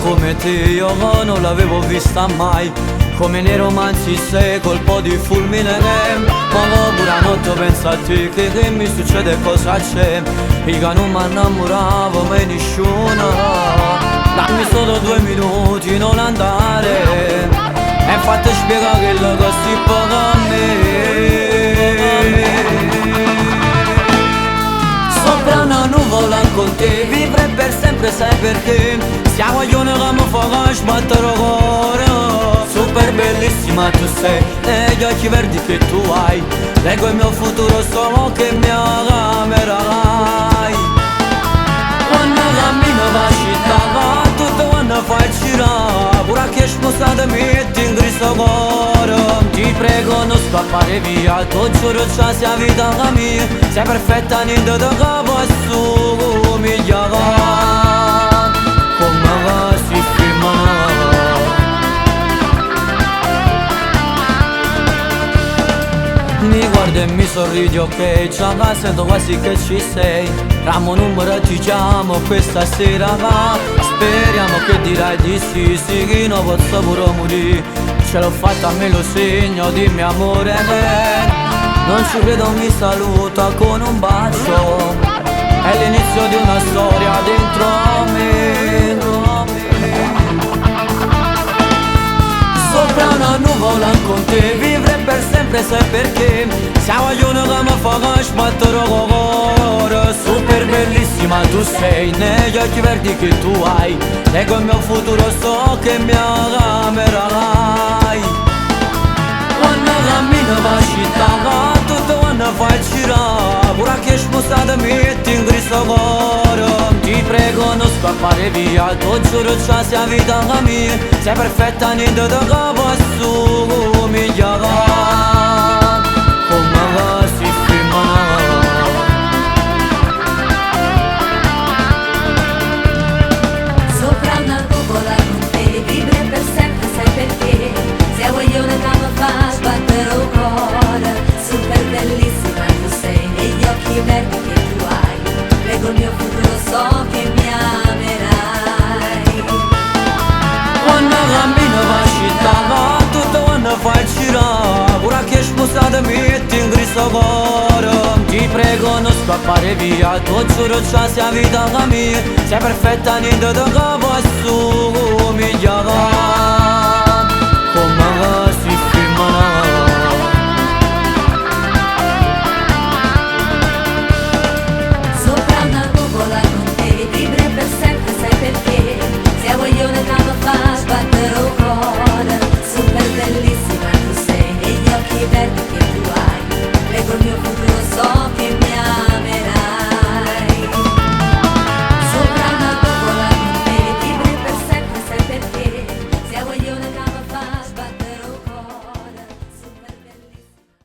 come te io non l'avevo vista mai. Come nei romanzi sei colpo di fulmine. Ma pure notte penso a te che mi succede cosa c'è. Io non mi innamoravo mai nessuno. Dammi solo 2 minuti, non andare. E infatti spiega che lo così poco a me. Sopra una nuvola con te, vivere per sempre, sai perché? Siamo io che mi fa sbattere il cuore. Super bellissima tu sei, negli occhi verdi che tu hai. Leggo il mio futuro, so che mi amerai. Quando cammino la città, tutto quando fai girare. Pure che sposata metti in griso cuore. Ti prego non scappare via, tu giuro già sia vita mia. Sei perfetta, niente da capo a su migliore. Come va si firma. Mi guardi e mi sorridi, ok, già sento quasi che ci sei. Ramo numero ti chiamo questa sera va. Speriamo che dirai di sì, sì che non posso pure morire. Ce l'ho fatta, me lo segno, dimmi amore. Non ci credo, mi saluta con un bacio. È l'inizio di una storia dentro me. Sopra una nuvola con te, vivere per sempre, sai perché? Siamo gli uno che mi fa sbattere il cuore. Super bellissima tu sei, negli occhi verdi che tu hai. Leggo il mio futuro, so che mi amerai. Quando cammino la città, tutto quando fai girare. Pure che sposata metti in griso cuore. Ti prego non scappare via, tu giuro già sia vita mia. Sei perfetta, niente da capo a su migliore. Come va si firma. Sopra una nuvola con te, vivere per sempre, sai perché? Sei guaglione che mi fa sbattere il cuore. Super bellissima tu sei, negli occhi verdi che tu hai. Leggo il mio futuro, so che mi amerai. Quando cammino la città, tutto quando fai girare. Pure che sposata metti in griso cuore. Ti prego non scappare via, tu giuro già sia vita mia. Sei perfetta, niente da capo a su migliore.